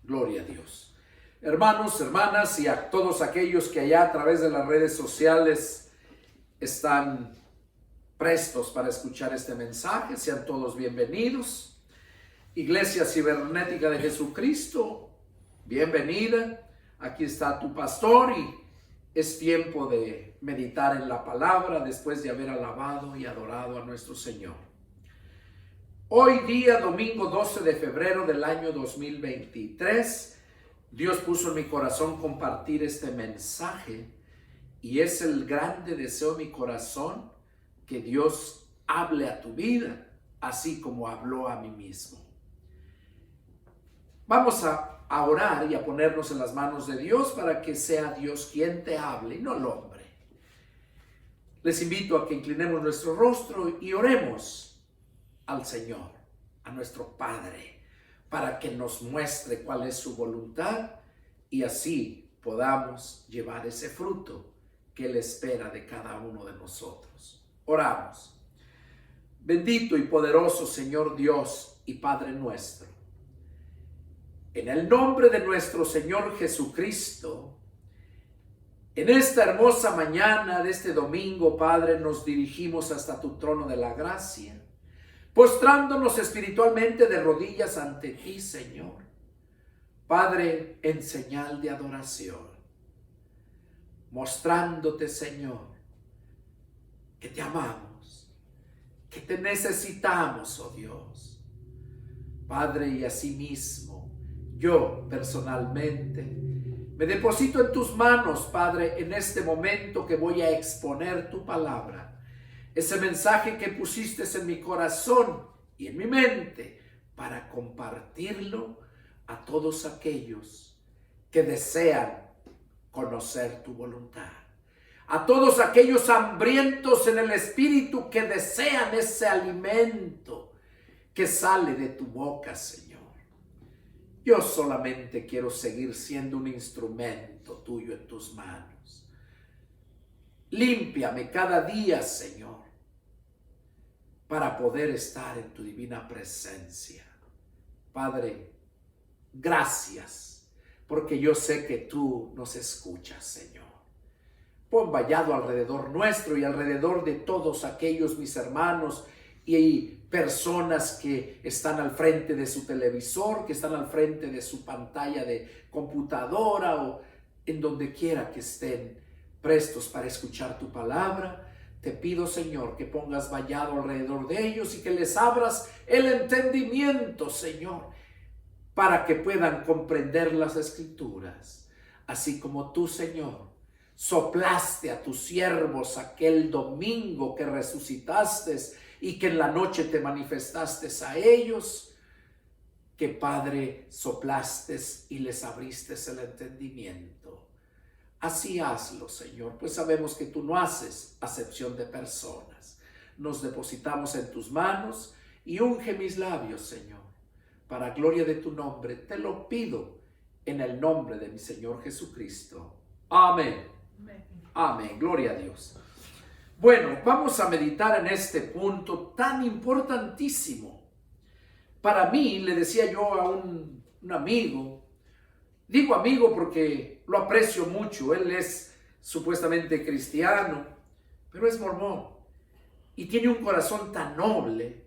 Gloria a Dios. Hermanos, hermanas y a todos aquellos que allá a través de las redes sociales están prestos para escuchar este mensaje, sean todos bienvenidos. Iglesia Cibernética de Jesucristo, bienvenida. Aquí está tu pastor y es tiempo de meditar en la palabra después de haber alabado y adorado a nuestro Señor. Hoy día, domingo 12 de febrero del año 2023, Dios puso en mi corazón compartir este mensaje y es el grande deseo de mi corazón que Dios hable a tu vida, así como habló a mí mismo. Vamos a orar y a ponernos en las manos de Dios para que sea Dios quien te hable y no el hombre. Les invito a que inclinemos nuestro rostro y oremos al Señor, a nuestro Padre, para que nos muestre cuál es su voluntad y así podamos llevar ese fruto que Él espera de cada uno de nosotros. Oramos. Bendito y poderoso Señor Dios y Padre nuestro, en el nombre de nuestro Señor Jesucristo, en esta hermosa mañana de este domingo, Padre, nos dirigimos hasta tu trono de la gracia, postrándonos espiritualmente de rodillas ante ti, Señor. Padre, en señal de adoración, mostrándote, Señor, que te amamos, que te necesitamos, oh Dios. Padre, y asimismo, yo personalmente me deposito en tus manos, Padre, en este momento que voy a exponer tu palabra. Ese mensaje que pusiste en mi corazón y en mi mente para compartirlo a todos aquellos que desean conocer tu voluntad. A todos aquellos hambrientos en el espíritu que desean ese alimento que sale de tu boca, Señor. Yo solamente quiero seguir siendo un instrumento tuyo en tus manos. Límpiame cada día, Señor, para poder estar en tu divina presencia. Padre, gracias, porque yo sé que tú nos escuchas, Señor. Pon vallado alrededor nuestro y alrededor de todos aquellos mis hermanos y personas que están al frente de su televisor, que están al frente de su pantalla de computadora o en donde quiera que estén prestos para escuchar tu palabra. Te pido, Señor, que pongas vallado alrededor de ellos y que les abras el entendimiento, Señor, para que puedan comprender las Escrituras. Así como tú, Señor, soplaste a tus siervos aquel domingo que resucitaste y que en la noche te manifestaste a ellos, que, Padre, soplaste y les abriste el entendimiento. Así hazlo, Señor, pues sabemos que tú no haces acepción de personas. Nos depositamos en tus manos y unge mis labios, Señor, para gloria de tu nombre. Te lo pido en el nombre de mi Señor Jesucristo. Amén. Amén. Gloria a Dios. Bueno, vamos a meditar en este punto tan importantísimo. Para mí, le decía yo a un amigo, digo amigo porque lo aprecio mucho. Él es supuestamente cristiano, pero es mormón. Y tiene un corazón tan noble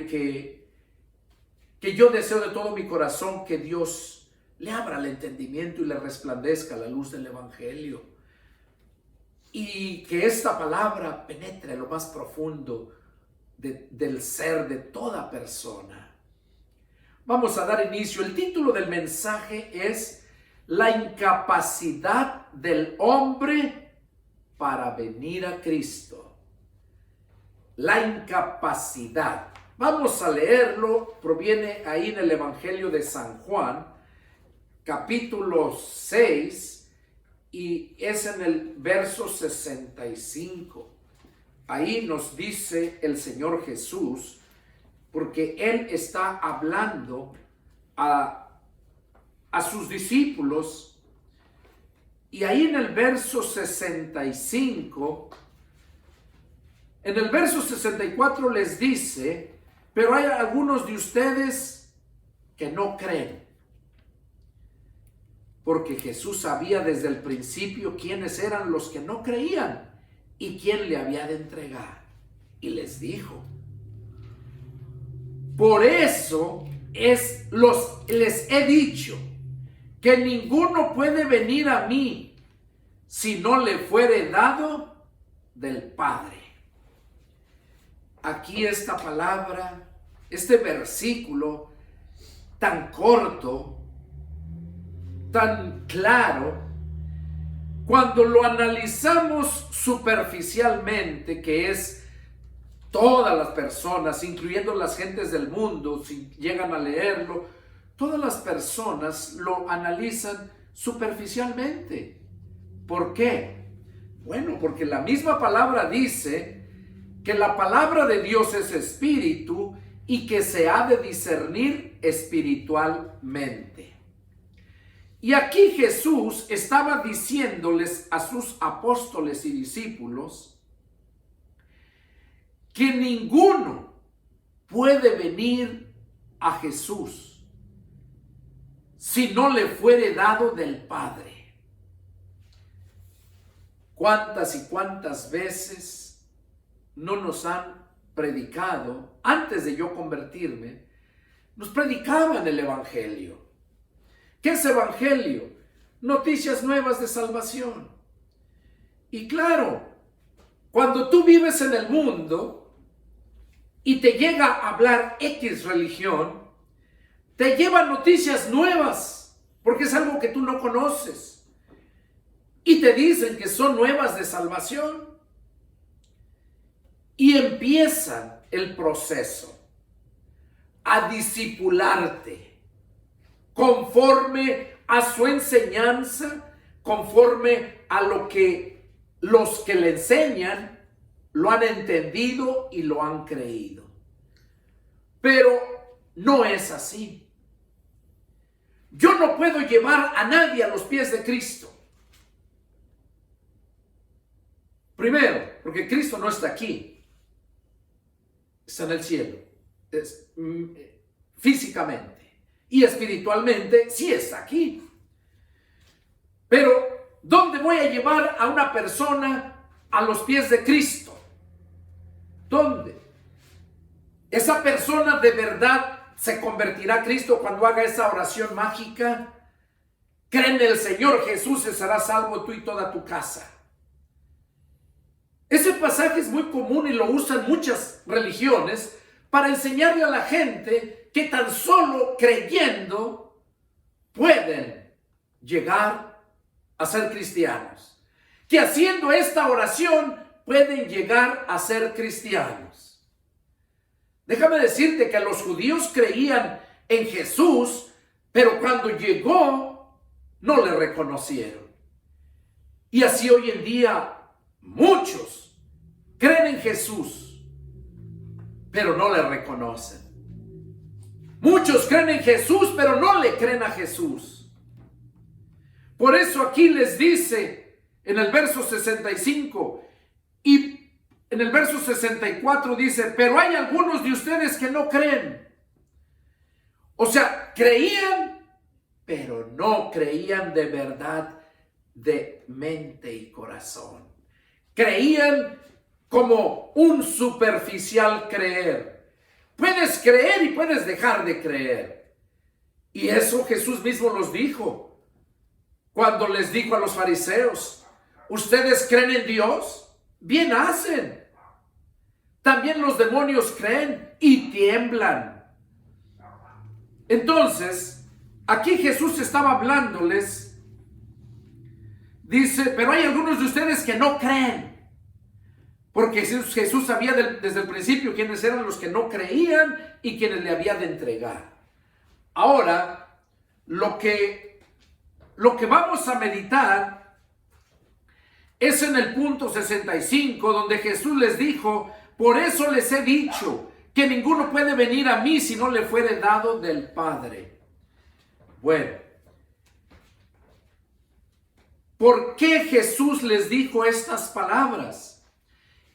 que yo deseo de todo mi corazón que Dios le abra el entendimiento y le resplandezca la luz del Evangelio. Y que esta palabra penetre lo más profundo del ser de toda persona. Vamos a dar inicio. El título del mensaje es La incapacidad del hombre para venir a Cristo. La incapacidad. Vamos a leerlo. Proviene ahí en el Evangelio de San Juan, capítulo 6, y es en el verso 65. Ahí nos dice el Señor Jesús, porque Él está hablando a sus discípulos, y ahí en el verso 65, en el verso 64 les dice: pero hay algunos de ustedes que no creen. porque Jesús sabía desde el principio quiénes eran los que no creían y quién le había de entregar. Y les dijo: por eso les he dicho que ninguno puede venir a mí si no le fuere dado del Padre. Aquí esta palabra, este versículo tan corto, tan claro, cuando lo analizamos superficialmente, que es todas las personas, incluyendo las gentes del mundo, si llegan a leerlo, todas las personas lo analizan superficialmente. ¿Por qué? Bueno, porque la misma palabra dice que la palabra de Dios es espíritu y que se ha de discernir espiritualmente. Y aquí Jesús estaba diciéndoles a sus apóstoles y discípulos que ninguno puede venir a Jesús si no le fuere dado del Padre. ¿Cuántas y cuántas veces no nos han predicado? Antes de yo convertirme, nos predicaban el Evangelio. ¿Qué es Evangelio? Noticias nuevas de salvación. Y claro, cuando tú vives en el mundo y te llega a hablar X religión, te lleva noticias nuevas, porque es algo que tú no conoces. Y te dicen que son nuevas de salvación. Y empiezan el proceso a discipularte conforme a su enseñanza, conforme a lo que los que le enseñan lo han entendido y lo han creído. Pero no es así. Yo no puedo llevar a nadie a los pies de Cristo. Primero, porque Cristo no está aquí. Está en el cielo. Físicamente. Y espiritualmente sí está aquí. Pero, ¿dónde voy a llevar a una persona a los pies de Cristo? ¿Dónde? Esa persona de verdad se convertirá a Cristo cuando haga esa oración mágica. Cree en el Señor Jesús y serás salvo tú y toda tu casa. Ese pasaje es muy común y lo usan muchas religiones para enseñarle a la gente que tan solo creyendo pueden llegar a ser cristianos. Que haciendo esta oración pueden llegar a ser cristianos. Déjame decirte que los judíos creían en Jesús, pero cuando llegó no le reconocieron. Y así hoy en día muchos creen en Jesús, pero no le reconocen. Muchos creen en Jesús, pero no le creen a Jesús. Por eso aquí les dice en el verso 65 y en el verso 64 dice: pero hay algunos de ustedes que no creen. O sea, creían, pero no creían de verdad, de mente y corazón. Creían como un superficial creer. Puedes creer y puedes dejar de creer. Y eso Jesús mismo los dijo cuando les dijo a los fariseos: ¿ustedes creen en Dios? Bien hacen. También los demonios creen y tiemblan. Entonces, aquí Jesús estaba hablándoles. Dice: pero hay algunos de ustedes que no creen. Porque Jesús sabía desde el principio quiénes eran los que no creían y quienes le había de entregar. Ahora, lo que vamos a meditar es en el punto 65, donde Jesús les dijo: por eso les he dicho que ninguno puede venir a mí si no le fuere dado del Padre. Bueno, ¿por qué Jesús les dijo estas palabras?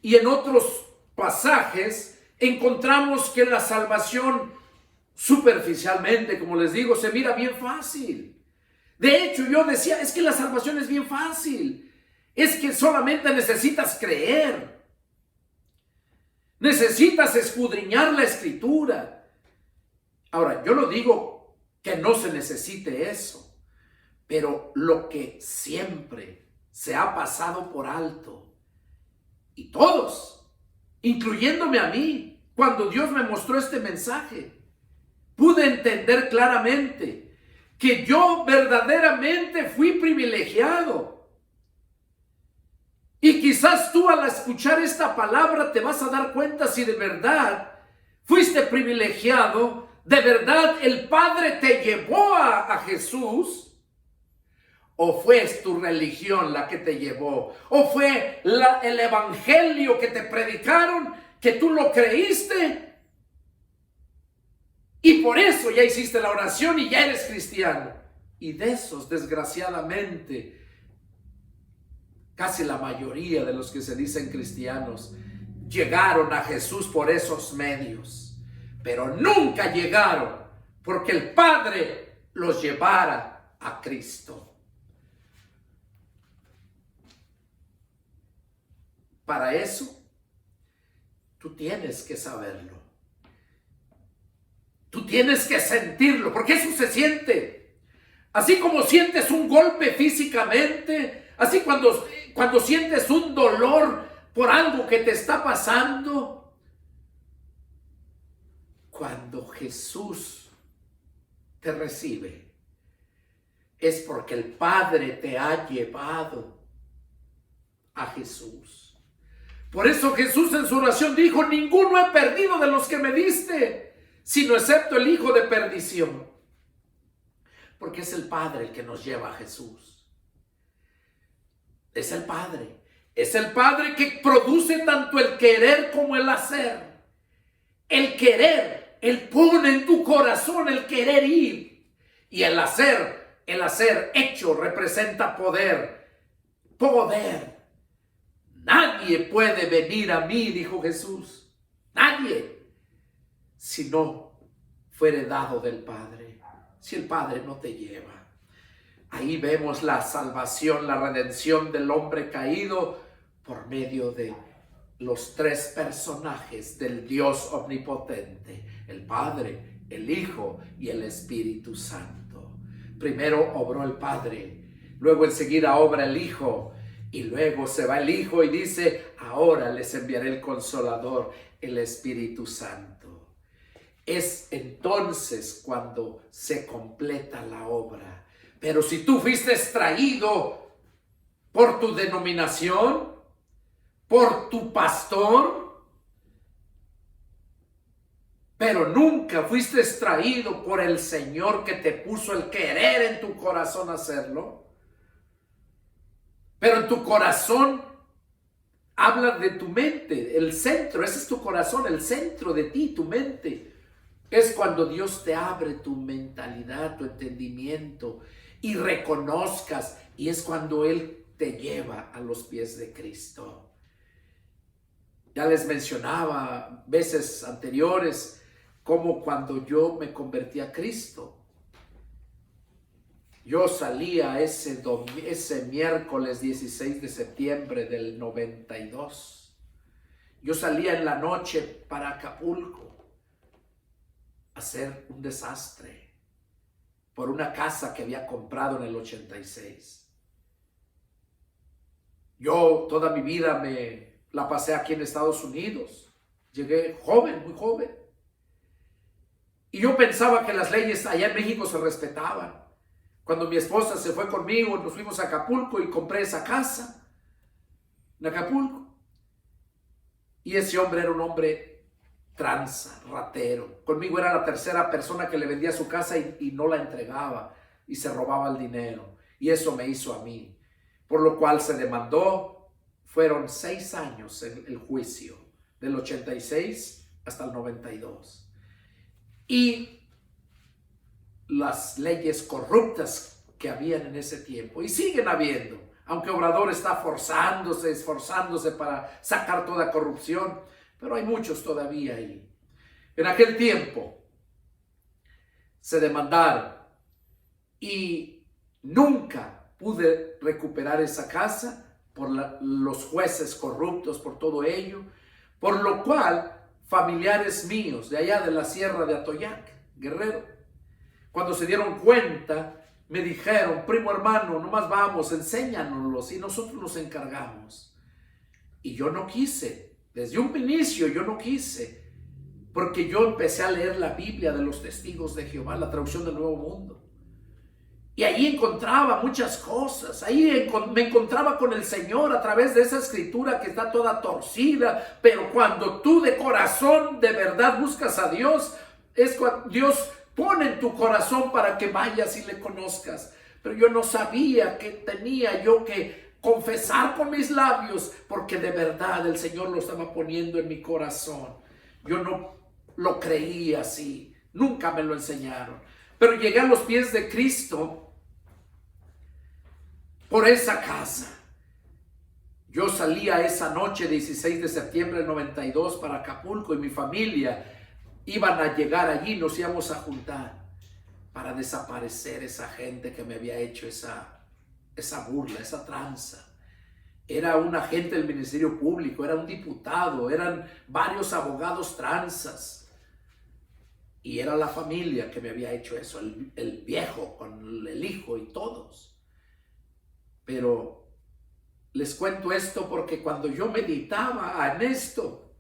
Y en otros pasajes encontramos que la salvación superficialmente, como les digo, se mira bien fácil. De hecho, yo decía, es que la salvación es bien fácil. Es que solamente necesitas creer. Necesitas escudriñar la Escritura. Ahora, yo no digo que no se necesite eso, pero lo que siempre se ha pasado por alto, y todos, incluyéndome a mí, cuando Dios me mostró este mensaje, pude entender claramente que yo verdaderamente fui privilegiado. Y quizás tú al escuchar esta palabra te vas a dar cuenta si de verdad fuiste privilegiado, de verdad el Padre te llevó a Jesús, o fue tu religión la que te llevó, o fue el evangelio que te predicaron, que tú lo creíste, y por eso ya hiciste la oración y ya eres cristiano. Y de esos, desgraciadamente, casi la mayoría de los que se dicen cristianos llegaron a Jesús por esos medios, pero nunca llegaron porque el Padre los llevara a Cristo. Para eso, tú tienes que saberlo. Tú tienes que sentirlo, porque eso se siente. Así como sientes un golpe físicamente, así cuando sientes un dolor por algo que te está pasando, cuando Jesús te recibe, es porque el Padre te ha llevado a Jesús. Por eso Jesús en su oración dijo: ninguno he perdido de los que me diste, sino excepto el hijo de perdición. Porque es el Padre el que nos lleva a Jesús. Es el Padre. Es el Padre que produce tanto el querer como el hacer. El querer, Él pone en tu corazón el querer ir. Y el hacer hecho representa poder. Poder. Nadie puede venir a mí, dijo Jesús. Nadie. Si no fuere dado del Padre. Si el Padre no te lleva. Ahí vemos la salvación, la redención del hombre caído por medio de los tres personajes del Dios omnipotente: el Padre, el Hijo y el Espíritu Santo. Primero obró el Padre, luego enseguida obra el Hijo, y luego se va el Hijo y dice: ahora les enviaré el Consolador, el Espíritu Santo. Es entonces cuando se completa la obra. Pero si tú fuiste extraído por tu denominación, por tu pastor, pero nunca fuiste extraído por el Señor que te puso el querer en tu corazón hacerlo, pero en tu corazón habla de tu mente, el centro, ese es tu corazón, el centro de ti, tu mente. Es cuando Dios te abre tu mentalidad, tu entendimiento, y reconozcas, y es cuando Él te lleva a los pies de Cristo. Ya les mencionaba veces anteriores cómo cuando yo me convertí a Cristo, yo salía ese miércoles 16 de septiembre del 92. Yo salía en la noche para Acapulco a hacer un desastre por una casa que había comprado en el 86. Yo toda mi vida me la pasé aquí en Estados Unidos. Llegué joven, muy joven. Y yo pensaba que las leyes allá en México se respetaban. Cuando mi esposa se fue conmigo, nos fuimos a Acapulco y compré esa casa en Acapulco. Y ese hombre era un hombre tranza, ratero. Conmigo era la tercera persona que le vendía su casa y no la entregaba y se robaba el dinero. Y eso me hizo a mí. Por lo cual se demandó. Fueron 6 años el juicio, del 86 hasta el 92. Y las leyes corruptas que habían en ese tiempo, y siguen habiendo, aunque Obrador está esforzándose para sacar toda corrupción, pero hay muchos todavía ahí. En aquel tiempo se demandaron y Nunca pude recuperar esa casa por los jueces corruptos, por todo ello, por lo cual familiares míos de allá de la sierra de Atoyac, Guerrero, cuando se dieron cuenta, me dijeron: primo hermano, nomás vamos, enséñanoslos y nosotros nos encargamos. Y yo no quise, desde un inicio yo no quise, porque yo empecé a leer la Biblia de los Testigos de Jehová, la traducción del Nuevo Mundo. Y ahí encontraba muchas cosas, ahí me encontraba con el Señor a través de esa escritura que está toda torcida, pero cuando tú de corazón de verdad buscas a Dios, es cuando Dios pone en tu corazón para que vayas y le conozcas. Pero yo no sabía que tenía yo que confesar con mis labios, porque de verdad el Señor lo estaba poniendo en mi corazón. Yo no lo creía así, nunca me lo enseñaron. Pero llegué a los pies de Cristo por esa casa. Yo salía esa noche, 16 de septiembre del 92, para Acapulco, y mi familia iban a llegar allí, nos íbamos a juntar para desaparecer esa gente que me había hecho esa burla, esa tranza. Era un agente del Ministerio Público, era un diputado, eran varios abogados tranzas. Y era la familia que me había hecho eso, el viejo con el hijo y todos. Pero les cuento esto porque cuando yo meditaba en esto,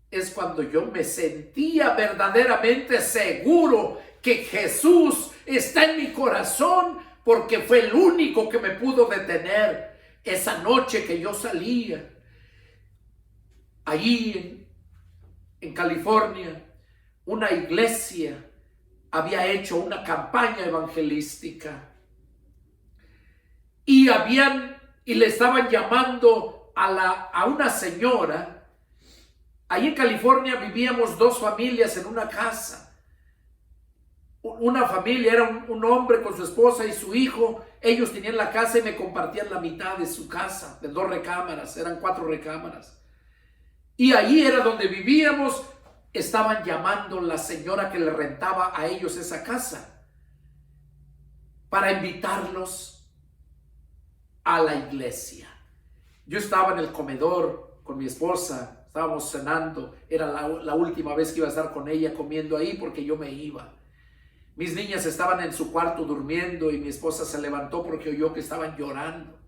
es cuando yo me sentía verdaderamente seguro que Jesús está en mi corazón, porque fue el único que me pudo detener esa noche que yo salía. Allí en California, una iglesia había hecho una campaña evangelística y le estaban llamando a una señora. Ahí en California vivíamos dos familias en una casa. Una familia era un hombre con su esposa y su hijo. Ellos tenían la casa y me compartían la mitad de su casa, de 2 recámaras, eran 4 recámaras. Y ahí era donde vivíamos. Estaban llamando a la señora que le rentaba a ellos esa casa para invitarlos a la iglesia. Yo estaba en el comedor con mi esposa, estábamos cenando, era la última vez que iba a estar con ella comiendo ahí, porque yo me iba. Mis niñas estaban en su cuarto durmiendo y mi esposa se levantó porque oyó que estaban llorando.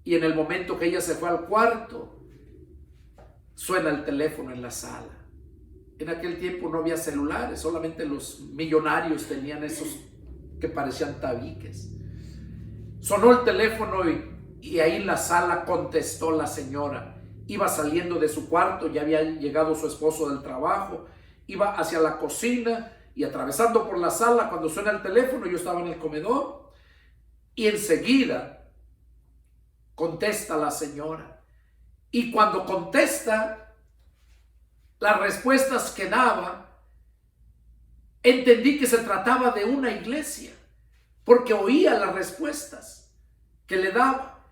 Y en el momento que ella se fue al cuarto, suena el teléfono en la sala. En aquel tiempo no había celulares, solamente los millonarios tenían esos que parecían tabiques. Sonó el teléfono y ahí en la sala contestó la señora. Iba saliendo de su cuarto, ya había llegado su esposo del trabajo, iba hacia la cocina y atravesando por la sala, cuando suena el teléfono, yo estaba en el comedor y enseguida contesta la señora. Y cuando contesta, las respuestas que daba, entendí que se trataba de una iglesia, porque oía las respuestas que le daba.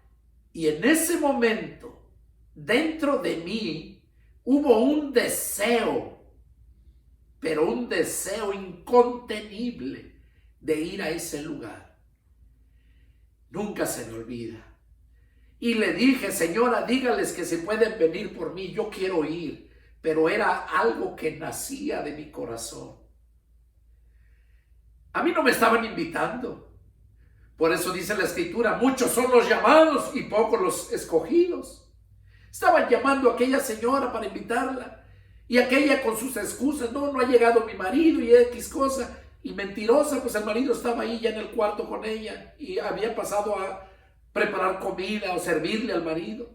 Y en ese momento, dentro de mí, hubo un deseo, pero un deseo incontenible de ir a ese lugar. Nunca se me olvida. Y le dije: señora, dígales que se pueden venir por mí, yo quiero ir. Pero era algo que nacía de mi corazón. A mí no me estaban invitando. Por eso dice la escritura: muchos son los llamados y pocos los escogidos. Estaban llamando a aquella señora para invitarla, y aquella con sus excusas: no ha llegado mi marido y X cosa. Y mentirosa, pues el marido estaba ahí ya en el cuarto con ella y había pasado a preparar comida o servirle al marido.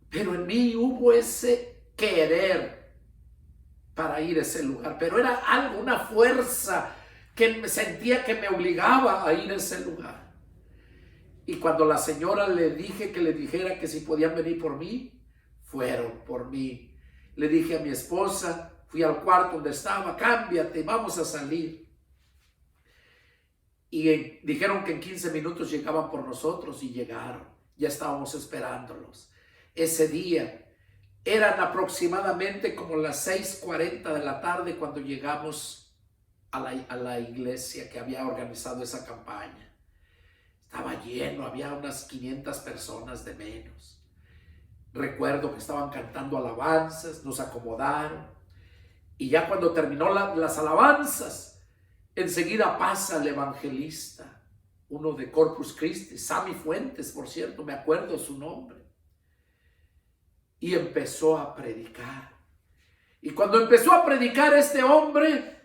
Pero en mí hubo ese querer para ir a ese lugar, pero era algo, una fuerza que me sentía que me obligaba a ir a ese lugar. Y cuando la señora le dije que le dijera que si podían venir por mí, fueron por mí. Le dije a mi esposa, fui al cuarto donde estaba: cámbiate, vamos a salir. Y dijeron que en 15 minutos llegaban por nosotros, y llegaron. Ya estábamos esperándolos. Ese día eran aproximadamente como las 6:40 de la tarde cuando llegamos a la iglesia que había organizado esa campaña. Estaba lleno, había unas 500 personas de menos. Recuerdo que estaban cantando alabanzas, nos acomodaron. Y ya cuando terminó las alabanzas, enseguida pasa el evangelista, uno de Corpus Christi, Sammy Fuentes, por cierto, me acuerdo su nombre. Y empezó a predicar. Y cuando empezó a predicar este hombre,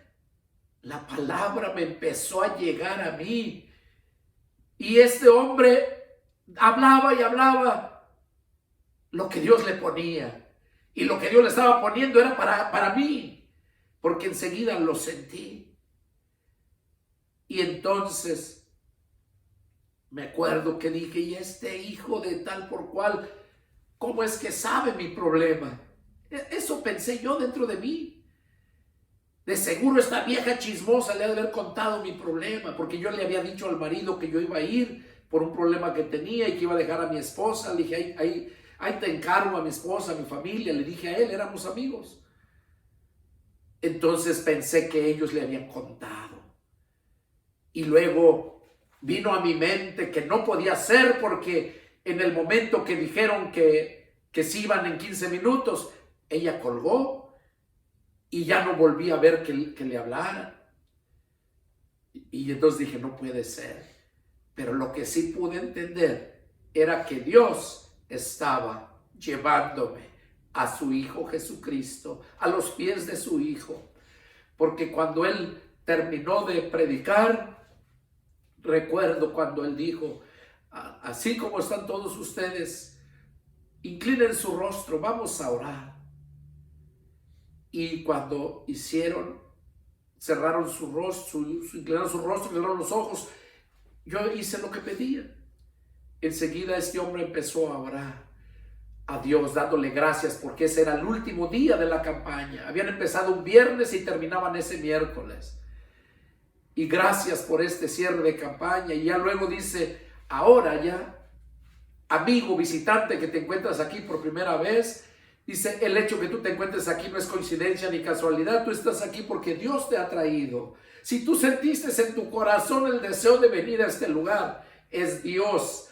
la palabra me empezó a llegar a mí. Y este hombre hablaba y hablaba lo que Dios le ponía. Y lo que Dios le estaba poniendo era para mí, porque enseguida lo sentí. Y entonces me acuerdo que dije, y este hijo de tal por cual, ¿cómo es que sabe mi problema? Eso pensé yo dentro de mí. De seguro esta vieja chismosa le ha de haber contado mi problema, porque yo le había dicho al marido que yo iba a ir por un problema que tenía y que iba a dejar a mi esposa. Le dije, ahí te encargo a mi esposa, a mi familia. Le dije a él, éramos amigos. Entonces pensé que ellos le habían contado. Y luego vino a mi mente que no podía ser, porque en el momento que dijeron que se iban en 15 minutos, ella colgó. Y ya no volví a ver que le hablara. Y entonces dije, no puede ser. Pero lo que sí pude entender era que Dios estaba llevándome a su Hijo Jesucristo, a los pies de su Hijo. Porque cuando él terminó de predicar, recuerdo cuando él dijo, así como están todos ustedes, inclinen su rostro, vamos a orar. Y cuando cerraron su rostro, inclinaron su rostro, cerraron los ojos, yo hice lo que pedía. Enseguida este hombre empezó a orar a Dios, dándole gracias, porque ese era el último día de la campaña. Habían empezado un viernes y terminaban ese miércoles. Y gracias por este cierre de campaña. Y ya luego dice, ahora ya, amigo visitante que te encuentras aquí por primera vez, dice, el hecho que tú te encuentres aquí no es coincidencia ni casualidad. Tú estás aquí porque Dios te ha traído. Si tú sentiste en tu corazón el deseo de venir a este lugar, es Dios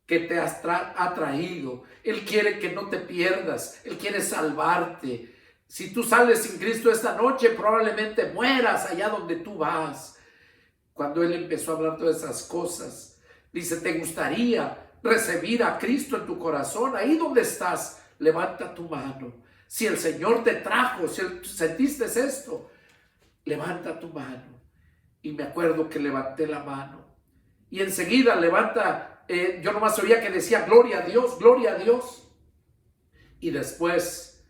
que te ha traído. Él quiere que no te pierdas. Él quiere salvarte. Si tú sales sin Cristo esta noche, probablemente mueras allá donde tú vas. Cuando él empezó a hablar todas esas cosas, dice, ¿te gustaría recibir a Cristo en tu corazón? Ahí donde estás, levanta tu mano. Si el Señor te trajo, si sentiste esto, levanta tu mano. Y me acuerdo que levanté la mano. Y enseguida yo nomás oía que decía, gloria a Dios, gloria a Dios. Y después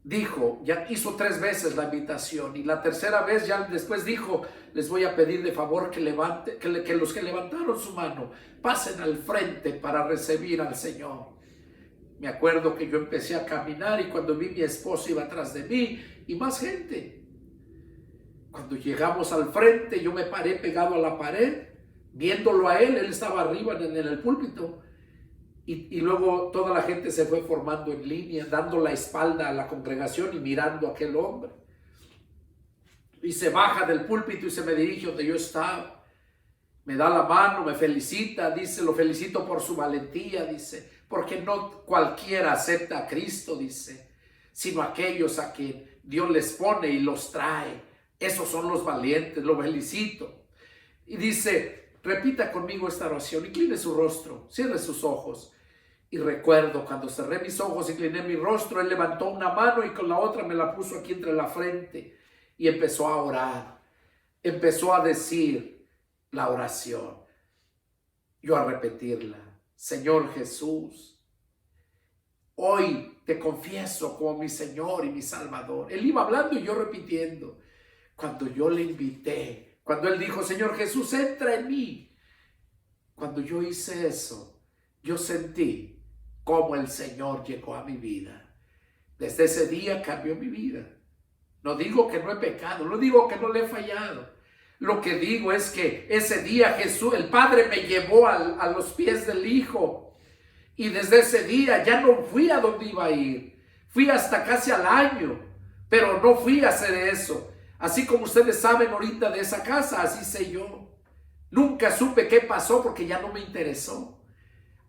dijo, ya hizo 3 veces la invitación. Y la tercera vez ya después dijo, les voy a pedir de favor que los que levantaron su mano pasen al frente para recibir al Señor. Me acuerdo que yo empecé a caminar y cuando vi mi esposo iba atrás de mí y más gente. Cuando llegamos al frente, yo me paré pegado a la pared, viéndolo a él estaba arriba en el púlpito. Y luego toda la gente se fue formando en línea, dando la espalda a la congregación y mirando a aquel hombre. Y se baja del púlpito y se me dirige donde yo estaba. Me da la mano, me felicita, dice, lo felicito por su valentía, dice, porque no cualquiera acepta a Cristo, dice, sino aquellos a quien Dios les pone y los trae. Esos son los valientes, lo felicito. Y dice, repita conmigo esta oración, incline su rostro, cierre sus ojos. Y recuerdo cuando cerré mis ojos, incliné mi rostro, él levantó una mano y con la otra me la puso aquí entre la frente y empezó a orar. Empezó a decir la oración. Yo a repetirla. Señor Jesús, hoy te confieso como mi Señor y mi Salvador. Él iba hablando y yo repitiendo. Cuando yo le invité, cuando él dijo, Señor Jesús, entra en mí. Cuando yo hice eso, yo sentí cómo el Señor llegó a mi vida. Desde ese día cambió mi vida. No digo que no he pecado, no digo que no le he fallado. Lo que digo es que ese día Jesús, el Padre, me llevó a los pies del Hijo. Y desde ese día ya no fui a donde iba a ir. Fui hasta casi al año, pero no fui a hacer eso. Así como ustedes saben ahorita de esa casa, así sé yo. Nunca supe qué pasó porque ya no me interesó.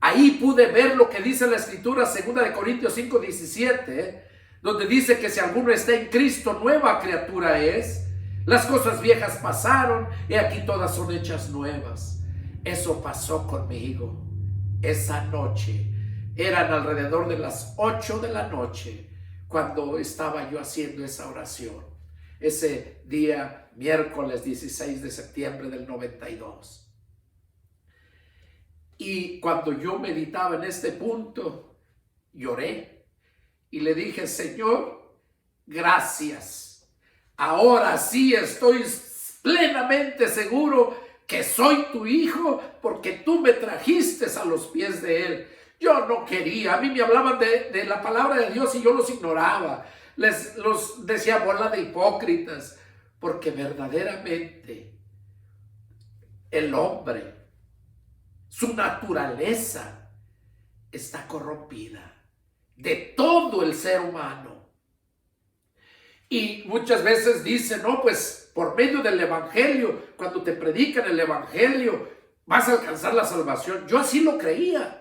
Ahí pude ver lo que dice la Escritura, 2 Corintios 5:17, donde dice que si alguno está en Cristo, nueva criatura es. Las cosas viejas pasaron y aquí todas son hechas nuevas. Eso pasó conmigo. Esa noche, eran alrededor de las 8 de la noche, cuando estaba yo haciendo esa oración. Ese día, miércoles 16 de septiembre del 92. Y cuando yo meditaba en este punto, lloré y le dije: Señor, gracias. Ahora sí estoy plenamente seguro que soy tu hijo, porque tú me trajiste a los pies de él. Yo no quería, a mí me hablaban de la palabra de Dios y yo los ignoraba. Los decía bola de hipócritas, porque verdaderamente el hombre, su naturaleza está corrompida, de todo el ser humano. Y muchas veces dicen, no, pues por medio del evangelio, cuando te predican el evangelio, vas a alcanzar la salvación. Yo así lo creía.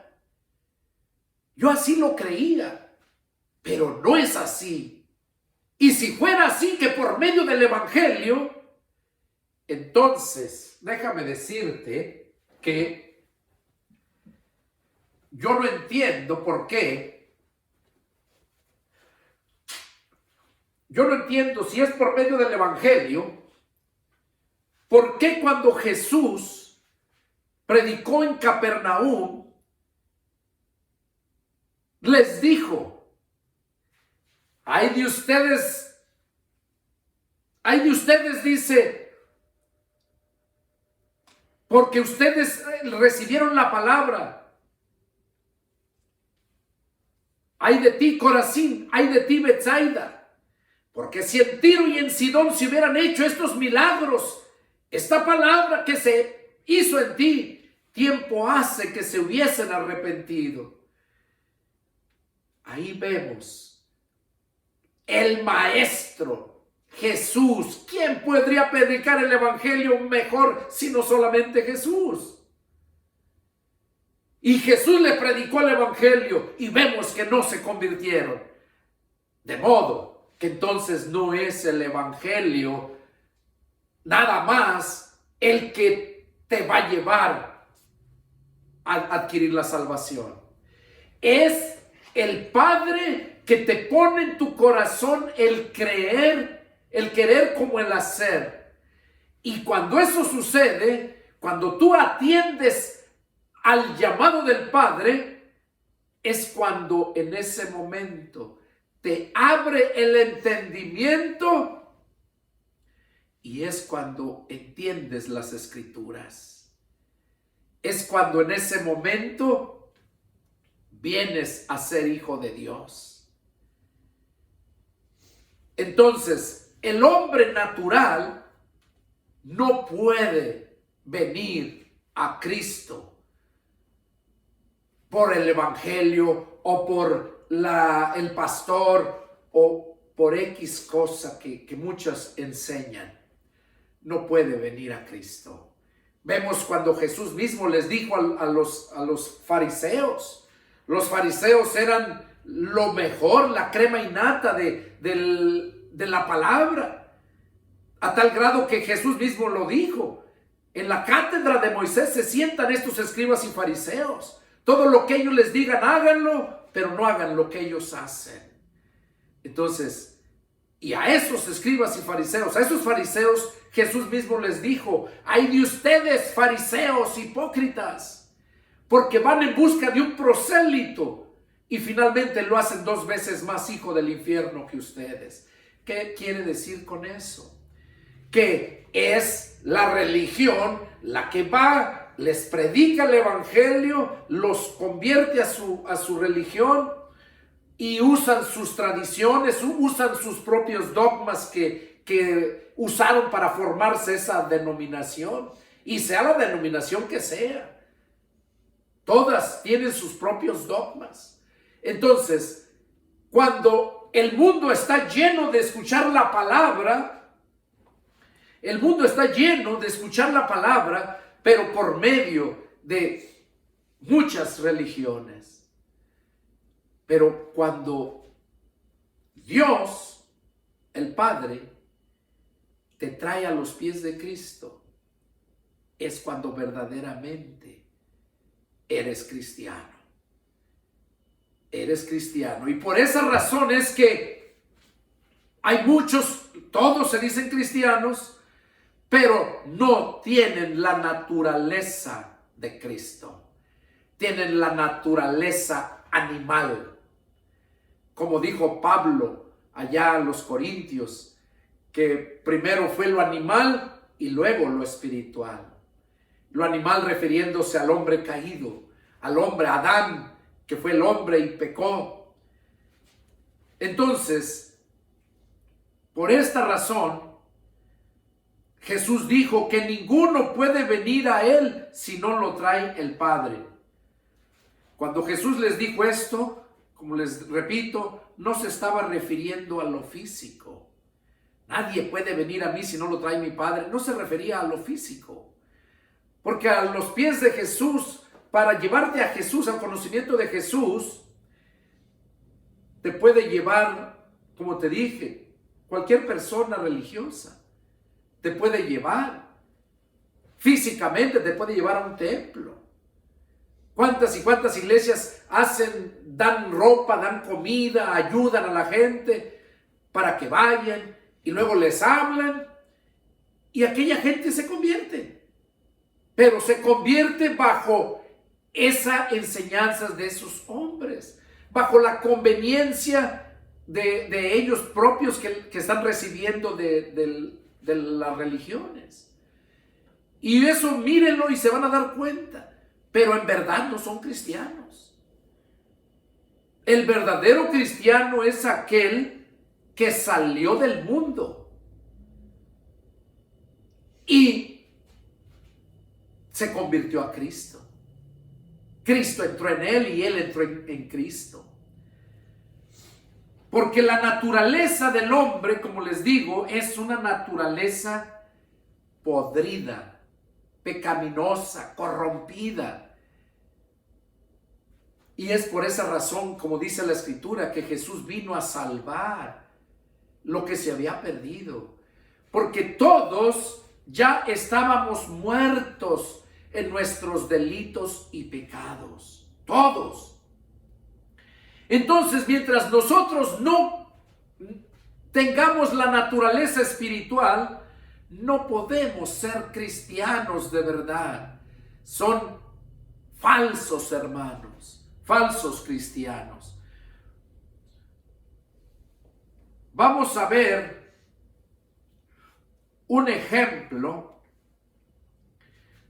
Pero no es así. Y si fuera así, que por medio del evangelio, entonces déjame decirte que yo no entiendo por qué. Yo no entiendo, si es por medio del evangelio, por qué cuando Jesús predicó en Capernaum, les dijo: ay de ustedes, dice, porque ustedes recibieron la palabra. Ay de ti, Corazín, ay de ti, Betsaida, porque si en Tiro y en Sidón se hubieran hecho estos milagros, esta palabra que se hizo en ti, tiempo hace que se hubiesen arrepentido. Ahí vemos el Maestro, Jesús. ¿Quién podría predicar el evangelio mejor sino solamente Jesús? Y Jesús le predicó el evangelio y vemos que no se convirtieron. De modo que entonces no es el evangelio nada más el que te va a llevar a adquirir la salvación. Es el Padre que te pone en tu corazón el creer, el querer como el hacer. Y cuando eso sucede, cuando tú atiendes al llamado del Padre, es cuando en ese momento te abre el entendimiento y es cuando entiendes las Escrituras. Es cuando en ese momento vienes a ser hijo de Dios. Entonces, el hombre natural no puede venir a Cristo por el evangelio o por el pastor o por X cosa que muchos enseñan. No puede venir a Cristo. Vemos cuando Jesús mismo les dijo a los fariseos. Los fariseos eran lo mejor, la crema innata de la palabra. A tal grado que Jesús mismo lo dijo. En la cátedra de Moisés se sientan estos escribas y fariseos. Todo lo que ellos les digan, háganlo, pero no hagan lo que ellos hacen. Entonces, y a esos escribas y fariseos, a esos fariseos, Jesús mismo les dijo: ay de ustedes, fariseos hipócritas, porque van en busca de un prosélito y finalmente lo hacen 2 veces más hijo del infierno que ustedes. ¿Qué quiere decir con eso? Que es la religión la que va, les predica el evangelio, los convierte a su religión y usan sus tradiciones, usan sus propios dogmas que usaron para formarse esa denominación, y sea la denominación que sea. Todas tienen sus propios dogmas. Entonces, cuando el mundo está lleno de escuchar la palabra, pero por medio de muchas religiones. Pero cuando Dios, el Padre, te trae a los pies de Cristo, es cuando verdaderamente eres cristiano. Eres cristiano. Y por esa razón es que hay muchos, todos se dicen cristianos, pero no tienen la naturaleza de Cristo. Tienen la naturaleza animal. Como dijo Pablo allá a los Corintios, que primero fue lo animal y luego lo espiritual. Lo animal refiriéndose al hombre caído, al hombre Adán, que fue el hombre y pecó. Entonces, por esta razón, Jesús dijo que ninguno puede venir a Él si no lo trae el Padre. Cuando Jesús les dijo esto, como les repito, no se estaba refiriendo a lo físico. Nadie puede venir a mí si no lo trae mi Padre. No se refería a lo físico. Porque a los pies de Jesús, para llevarte a Jesús, al conocimiento de Jesús, te puede llevar, como te dije, cualquier persona religiosa. Te puede llevar. Físicamente te puede llevar a un templo. ¿Cuántas y cuántas iglesias dan ropa, dan comida, ayudan a la gente para que vayan y luego les hablan y aquella gente se convierte? Pero se convierte bajo esa enseñanza de esos hombres, bajo la conveniencia de ellos propios que están recibiendo de las religiones. Y eso mírenlo y se van a dar cuenta. Pero en verdad no son cristianos. El verdadero cristiano es aquel que salió del mundo y se convirtió a Cristo. Cristo entró en él y él entró en Cristo. Porque la naturaleza del hombre, como les digo, es una naturaleza podrida, pecaminosa, corrompida. Y es por esa razón, como dice la Escritura, que Jesús vino a salvar lo que se había perdido. Porque todos ya estábamos muertos en nuestros delitos y pecados. Todos. Entonces, mientras nosotros no tengamos la naturaleza espiritual, no podemos ser cristianos de verdad. Son falsos hermanos, falsos cristianos. Vamos a ver un ejemplo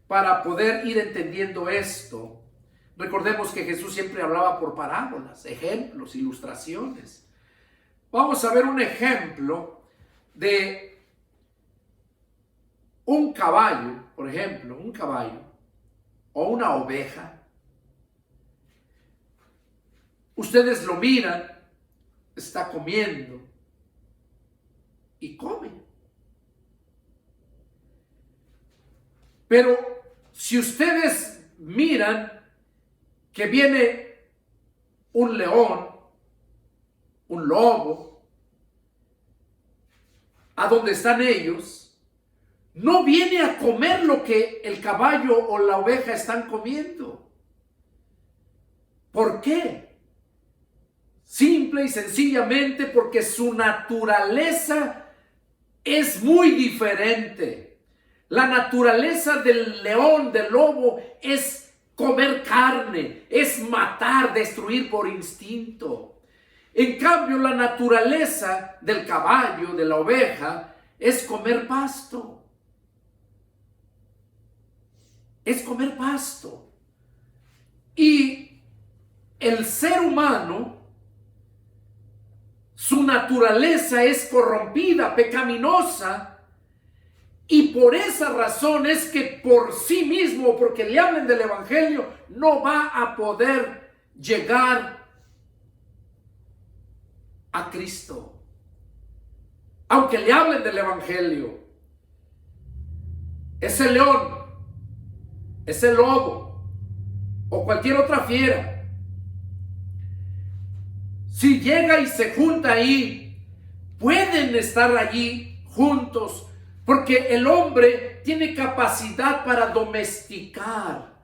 para poder ir entendiendo esto. Recordemos que Jesús siempre hablaba por parábolas, ejemplos, ilustraciones. Vamos a ver un ejemplo de un caballo, por ejemplo, un caballo o una oveja. Ustedes lo miran, está comiendo y come. Pero si ustedes miran que viene un león, un lobo, a donde están ellos, no viene a comer lo que el caballo o la oveja están comiendo. ¿Por qué? Simple y sencillamente porque su naturaleza es muy diferente. La naturaleza del león, del lobo, es comer carne, es matar, destruir por instinto. En cambio, la naturaleza del caballo, de la oveja, es comer pasto. Es comer pasto. Y el ser humano, su naturaleza es corrompida, pecaminosa, y por esa razón es que por sí mismo, porque le hablen del evangelio, no va a poder llegar a Cristo. Aunque le hablen del evangelio, ese león ese lobo o cualquier otra fiera, si llega y se junta ahí, pueden estar allí juntos, porque el hombre tiene capacidad para domesticar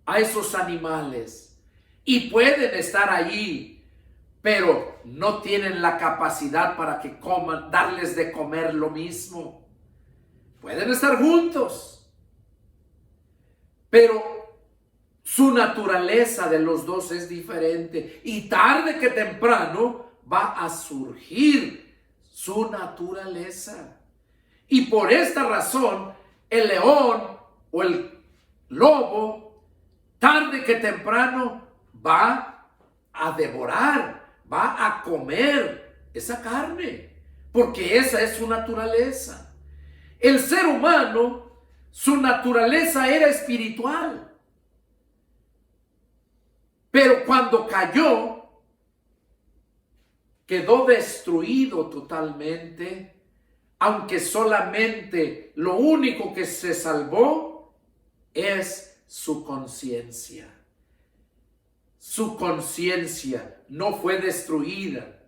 a esos animales y pueden estar allí, pero no tienen la capacidad para que coman, darles de comer lo mismo. Pueden estar juntos, pero su naturaleza de los dos es diferente y tarde que temprano va a surgir su naturaleza. Y por esta razón, el león o el lobo, tarde que temprano, va a devorar, va a comer esa carne, porque esa es su naturaleza. El ser humano, su naturaleza era espiritual. Pero cuando cayó, quedó destruido totalmente, aunque solamente lo único que se salvó es su conciencia. Su conciencia no fue destruida.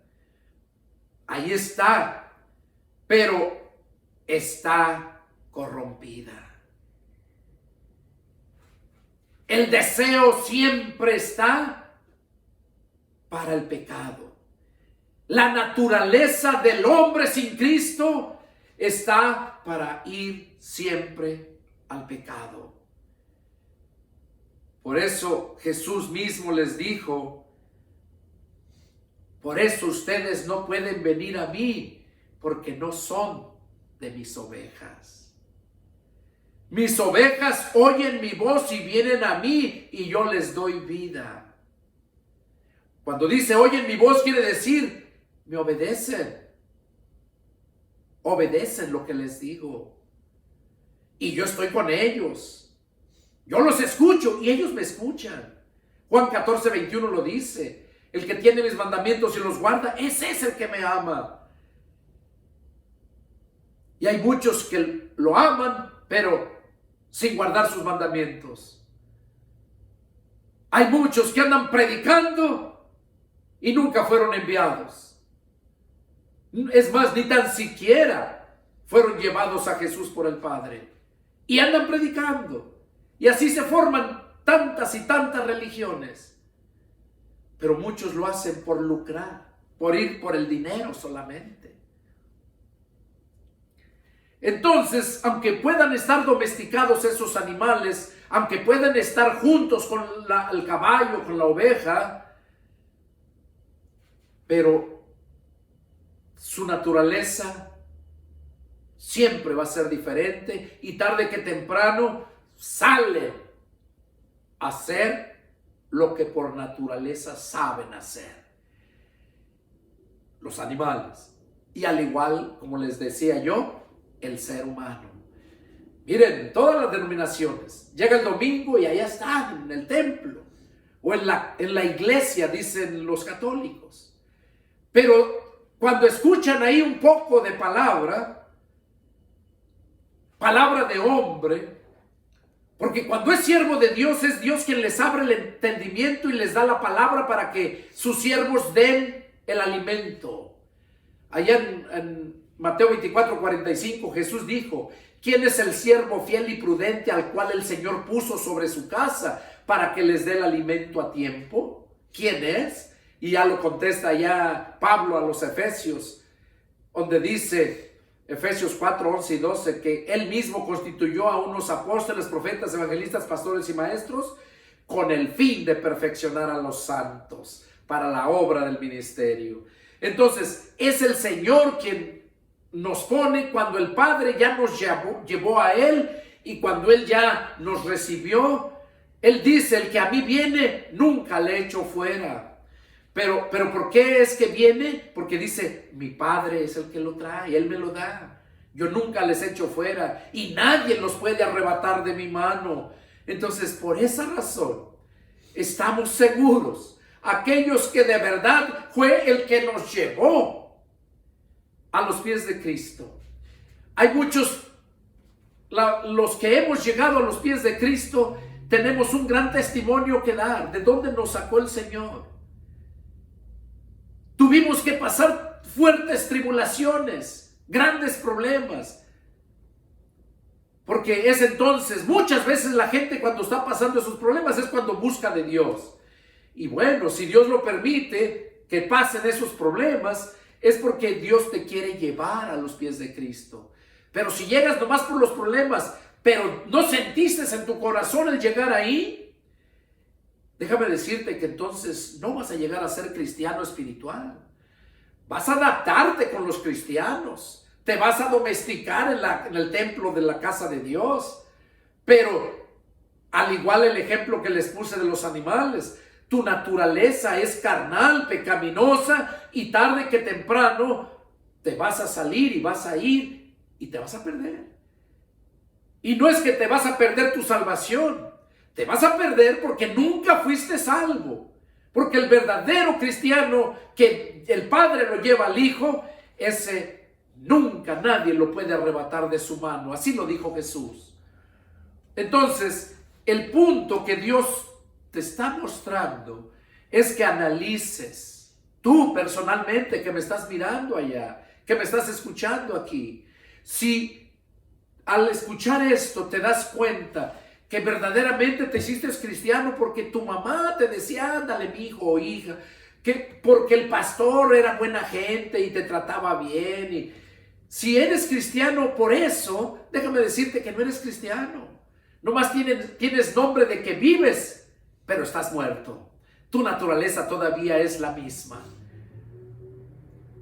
Ahí está, pero está corrompida. El deseo siempre está para el pecado. La naturaleza del hombre sin Cristo está para ir siempre al pecado. Por eso Jesús mismo les dijo: por eso ustedes no pueden venir a mí, porque no son de mis ovejas. Mis ovejas oyen mi voz y vienen a mí y yo les doy vida. Cuando dice oyen mi voz, quiere decir me obedecen. Obedecen lo que les digo. Y yo estoy con ellos. Yo los escucho y ellos me escuchan. Juan 14:21 lo dice. El que tiene mis mandamientos y los guarda, ese es el que me ama. Y hay muchos que lo aman, pero sin guardar sus mandamientos. Hay muchos que andan predicando y nunca fueron enviados. Es más, ni tan siquiera fueron llevados a Jesús por el Padre. Y andan predicando. Y así se forman tantas y tantas religiones. Pero muchos lo hacen por lucrar, por ir por el dinero solamente. Entonces, aunque puedan estar domesticados esos animales, aunque puedan estar juntos con el caballo, con la oveja, pero su naturaleza siempre va a ser diferente y tarde que temprano salen a hacer lo que por naturaleza saben hacer los animales. Y al igual, como les decía yo, el ser humano. Miren, todas las denominaciones, llega el domingo y allá están en el templo o en la iglesia, dicen los católicos. Pero cuando escuchan ahí un poco de palabra de hombre, porque cuando es siervo de Dios, es Dios quien les abre el entendimiento y les da la palabra para que sus siervos den el alimento. Allá en Mateo 24:45 Jesús dijo: ¿quién es el siervo fiel y prudente al cual el Señor puso sobre su casa para que les dé el alimento a tiempo? ¿Quién es? Y ya lo contesta ya Pablo a los Efesios, donde dice, Efesios 4:11 y 12, que él mismo constituyó a unos apóstoles, profetas, evangelistas, pastores y maestros, con el fin de perfeccionar a los santos para la obra del ministerio. Entonces, es el Señor quien nos pone cuando el Padre ya nos llevó a Él y cuando Él ya nos recibió. Él dice: el que a mí viene, nunca le echo fuera. Pero ¿por qué es que viene? Porque dice: mi Padre es el que lo trae, Él me lo da. Yo nunca les echo fuera y nadie los puede arrebatar de mi mano. Entonces, por esa razón, estamos seguros, aquellos que de verdad fue el que nos llevó a los pies de Cristo. Hay muchos los que hemos llegado a los pies de Cristo tenemos un gran testimonio que dar. ¿De dónde nos sacó el Señor? Tuvimos que pasar fuertes tribulaciones, grandes problemas. Porque es entonces, muchas veces la gente cuando está pasando esos problemas es cuando busca de Dios. Y bueno, si Dios lo permite que pasen esos problemas, es porque Dios te quiere llevar a los pies de Cristo. Pero si llegas nomás por los problemas, pero no sentiste en tu corazón el llegar ahí, déjame decirte que entonces no vas a llegar a ser cristiano espiritual. Vas a adaptarte con los cristianos. Te vas a domesticar en el templo de la casa de Dios. Pero al igual el ejemplo que les puse de los animales, tu naturaleza es carnal, pecaminosa, y tarde que temprano te vas a salir y vas a ir y te vas a perder. Y no es que te vas a perder tu salvación, te vas a perder porque nunca fuiste salvo. Porque el verdadero cristiano que el Padre lo lleva al Hijo, ese nunca nadie lo puede arrebatar de su mano. Así lo dijo Jesús. Entonces, el punto que Dios te está mostrando es que analices, tú personalmente que me estás mirando allá, que me estás escuchando aquí, si al escuchar esto te das cuenta que verdaderamente te hiciste cristiano porque tu mamá te decía, ándale mi hijo o hija, que porque el pastor era buena gente y te trataba bien, y si eres cristiano por eso, déjame decirte que no eres cristiano. Nomás tienes nombre de que vives, pero estás muerto. Tu naturaleza todavía es la misma.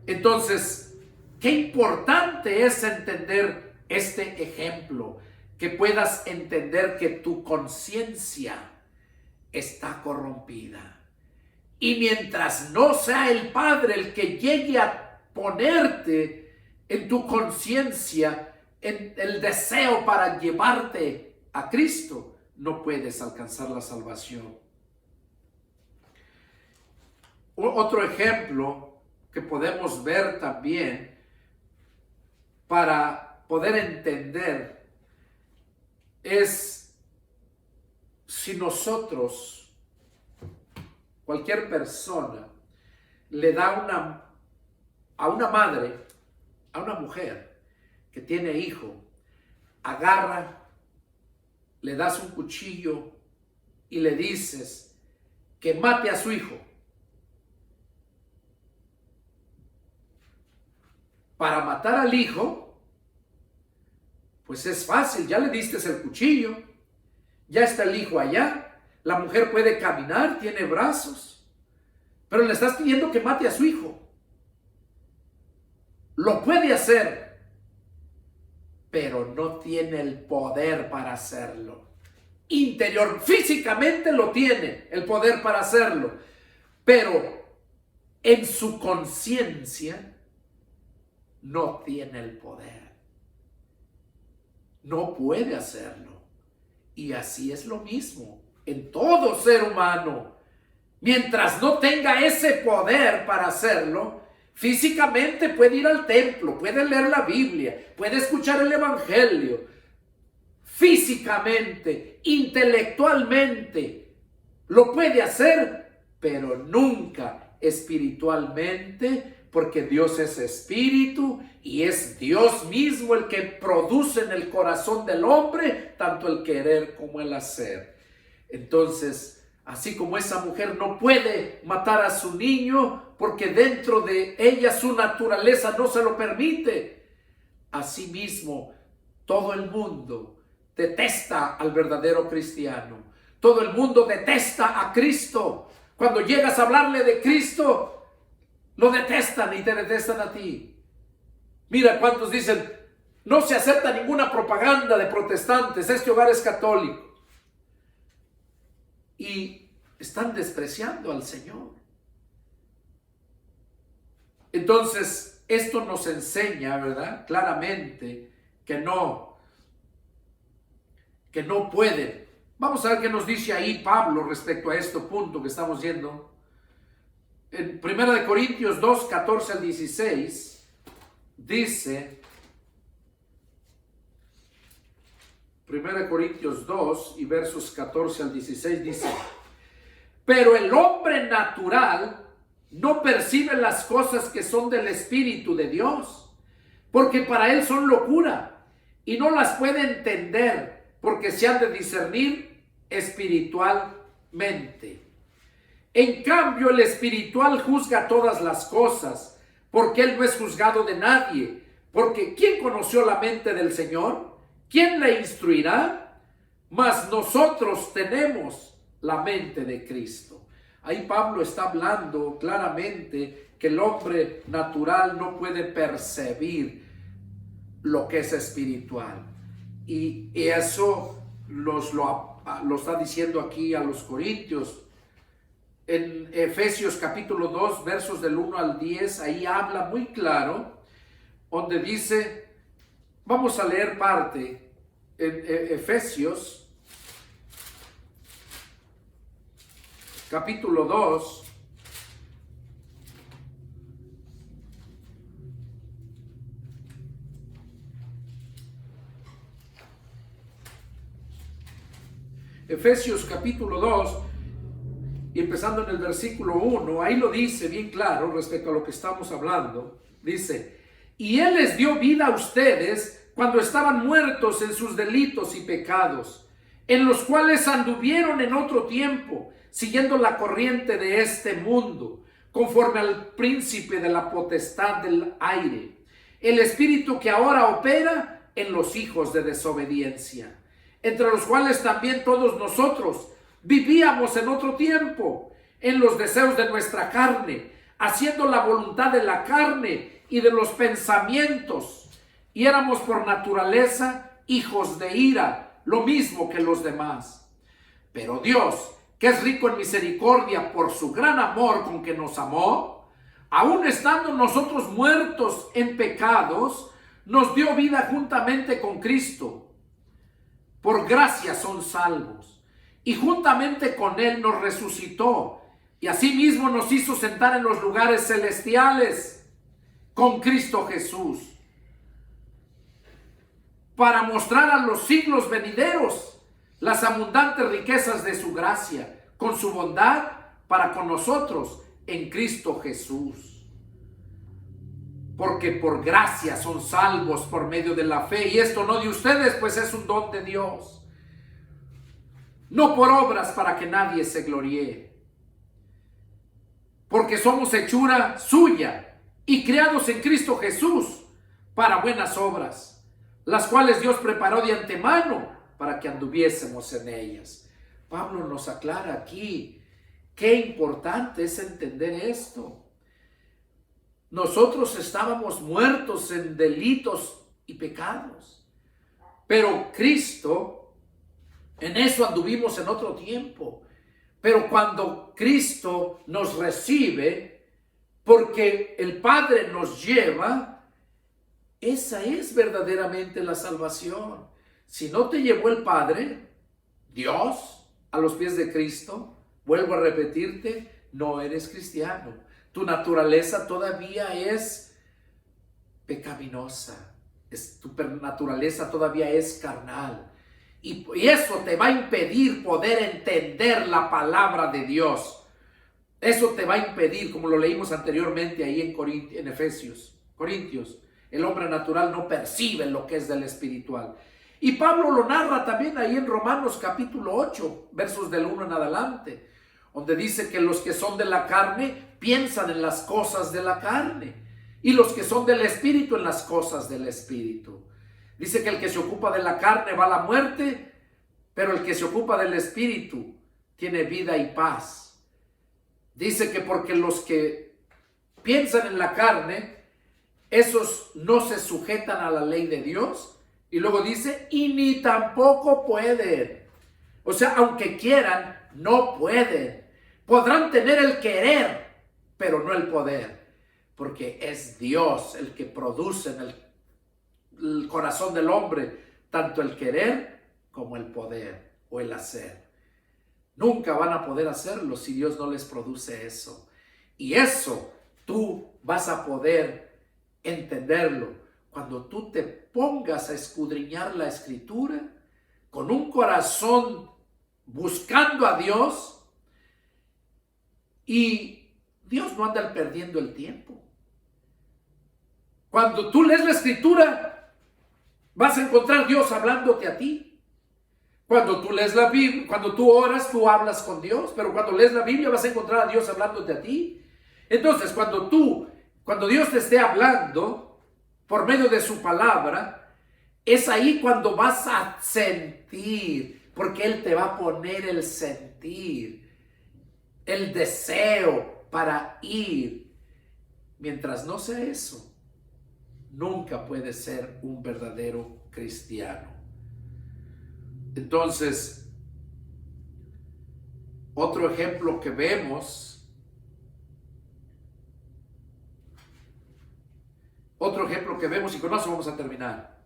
Entonces, qué importante es entender este ejemplo, que puedas entender que tu conciencia está corrompida. Y mientras no sea el Padre el que llegue a ponerte en tu conciencia en el deseo para llevarte a Cristo, no puedes alcanzar la salvación. Otro ejemplo que podemos ver también para poder entender es si nosotros, cualquier persona, le da a una madre, a una mujer que tiene hijo, agarra, le das un cuchillo y le dices que mate a su hijo para matar al hijo, pues es fácil, ya le diste el cuchillo, ya está el hijo allá, la mujer puede caminar, tiene brazos, pero le estás pidiendo que mate a su hijo. Lo puede hacer, pero no tiene el poder para hacerlo. Físicamente lo tiene, el poder para hacerlo, pero en su conciencia no tiene el poder. No puede hacerlo. Y así es lo mismo en todo ser humano. Mientras no tenga ese poder para hacerlo, físicamente puede ir al templo, puede leer la Biblia, puede escuchar el Evangelio. Físicamente, intelectualmente, lo puede hacer, pero nunca espiritualmente, porque Dios es espíritu y es Dios mismo el que produce en el corazón del hombre tanto el querer como el hacer. Entonces, así como esa mujer no puede matar a su niño porque dentro de ella su naturaleza no se lo permite, asimismo todo el mundo detesta al verdadero cristiano. Todo el mundo detesta a Cristo. Cuando llegas a hablarle de Cristo, lo detestan y te detestan a ti. Mira cuántos dicen, no se acepta ninguna propaganda de protestantes, este hogar es católico. Y están despreciando al Señor. Entonces, esto nos enseña, ¿verdad? Claramente que no pueden. Vamos a ver qué nos dice ahí Pablo respecto a este punto que estamos viendo. En 1 Corintios 2, 14 al 16, dice, 1 Corintios 2 y versos 14 al 16 dice: pero el hombre natural no percibe las cosas que son del Espíritu de Dios, porque para él son locura, y no las puede entender, porque se han de discernir espiritualmente. En cambio, el espiritual juzga todas las cosas, porque él no es juzgado de nadie. Porque ¿quién conoció la mente del Señor? ¿Quién le instruirá? Mas nosotros tenemos la mente de Cristo. Ahí Pablo está hablando claramente que el hombre natural no puede percibir lo que es espiritual. Y eso lo está diciendo aquí a los Corintios. En Efesios capítulo 2, versos del 1 al 10, ahí habla muy claro, donde dice, vamos a leer parte, en Efesios capítulo 2, Efesios capítulo 2, y empezando en el versículo 1, ahí lo dice bien claro respecto a lo que estamos hablando. Dice, y Él les dio vida a ustedes cuando estaban muertos en sus delitos y pecados, en los cuales anduvieron en otro tiempo, siguiendo la corriente de este mundo, conforme al príncipe de la potestad del aire, el espíritu que ahora opera en los hijos de desobediencia, entre los cuales también todos nosotros vivíamos en otro tiempo, en los deseos de nuestra carne, haciendo la voluntad de la carne y de los pensamientos, y éramos por naturaleza hijos de ira, lo mismo que los demás. Pero Dios, que es rico en misericordia por su gran amor con que nos amó, aun estando nosotros muertos en pecados, nos dio vida juntamente con Cristo. Por gracia son salvos. Y juntamente con Él nos resucitó, y asimismo nos hizo sentar en los lugares celestiales con Cristo Jesús, para mostrar a los siglos venideros las abundantes riquezas de su gracia, con su bondad para con nosotros en Cristo Jesús. Porque por gracia son salvos por medio de la fe, y esto no de ustedes, pues es un don de Dios, no por obras para que nadie se gloríe. Porque somos hechura suya y creados en Cristo Jesús para buenas obras, las cuales Dios preparó de antemano para que anduviésemos en ellas. Pablo nos aclara aquí qué importante es entender esto. Nosotros estábamos muertos en delitos y pecados, pero Cristo, en eso anduvimos en otro tiempo. Pero cuando Cristo nos recibe, porque el Padre nos lleva, esa es verdaderamente la salvación. Si no te llevó el Padre, Dios, a los pies de Cristo, vuelvo a repetirte, no eres cristiano. Tu naturaleza todavía es pecaminosa. Tu naturaleza todavía es carnal. Y eso te va a impedir poder entender la palabra de Dios. Eso te va a impedir, como lo leímos anteriormente ahí en Corintios. El hombre natural no percibe lo que es del espiritual. Y Pablo lo narra también ahí en Romanos capítulo 8, versos del 1 en adelante, donde dice que los que son de la carne piensan en las cosas de la carne, y los que son del espíritu en las cosas del espíritu. Dice que el que se ocupa de la carne va a la muerte, pero el que se ocupa del espíritu tiene vida y paz. Dice que porque los que piensan en la carne, esos no se sujetan a la ley de Dios. Y luego dice, y ni tampoco pueden. O sea, aunque quieran, no pueden. Podrán tener el querer, pero no el poder. Porque es Dios el que produce en el corazón del hombre tanto el querer como el poder o el hacer. Nunca van a poder hacerlo si Dios no les produce eso. Y eso tú vas a poder entenderlo cuando tú te pongas a escudriñar la Escritura, con un corazón buscando a Dios, y Dios no anda perdiendo el tiempo. Cuando tú lees la Escritura, vas a encontrar a Dios hablándote a ti. Cuando tú lees la Biblia, cuando tú oras, tú hablas con Dios, pero cuando lees la Biblia vas a encontrar a Dios hablándote a ti. Entonces, cuando Dios te esté hablando por medio de su palabra, es ahí cuando vas a sentir, porque Él te va a poner el sentir, el deseo para ir. Mientras no sea eso, nunca puedes ser un verdadero cristiano. Entonces, otro ejemplo que vemos, y con eso vamos a terminar.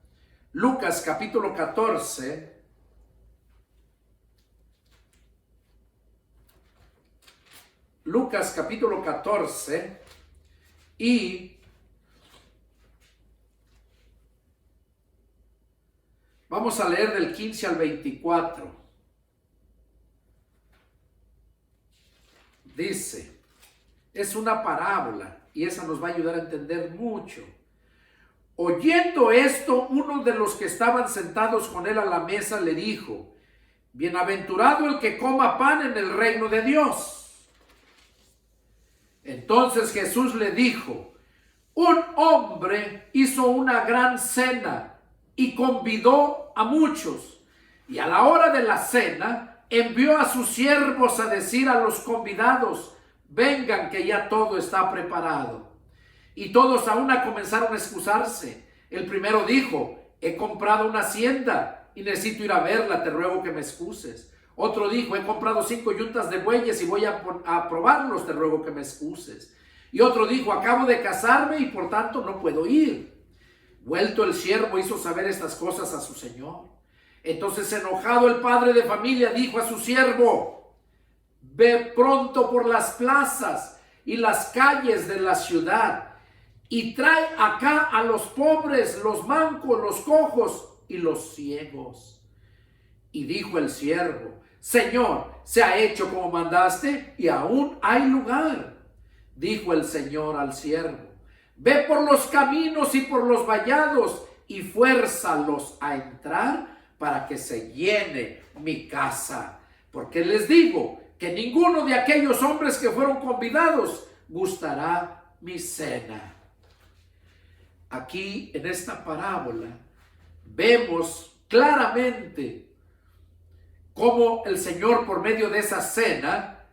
Lucas capítulo 14. Lucas capítulo 14 y vamos a leer del 15 al 24. Dice, es una parábola y esa nos va a ayudar a entender mucho. Oyendo esto, uno de los que estaban sentados con él a la mesa le dijo, bienaventurado el que coma pan en el reino de Dios. Entonces Jesús le dijo, un hombre hizo una gran cena y convidó a muchos, y a la hora de la cena envió a sus siervos a decir a los convidados, vengan que ya todo está preparado. Y todos a una comenzaron a excusarse. El primero dijo, he comprado una hacienda y necesito ir a verla, te ruego que me excuses. Otro dijo, he comprado 5 yuntas de bueyes y voy a probarlos, te ruego que me excuses. Y otro dijo, acabo de casarme y por tanto no puedo ir. Vuelto el siervo hizo saber estas cosas a su señor. Entonces enojado el padre de familia dijo a su siervo, ve pronto por las plazas y las calles de la ciudad y trae acá a los pobres, los mancos, los cojos y los ciegos. Y dijo el siervo, Señor, se ha hecho como mandaste y aún hay lugar. Dijo el Señor al siervo, ve por los caminos y por los vallados y fuérzalos a entrar para que se llene mi casa. Porque les digo que ninguno de aquellos hombres que fueron convidados gustará mi cena. Aquí en esta parábola vemos claramente cómo el Señor por medio de esa cena,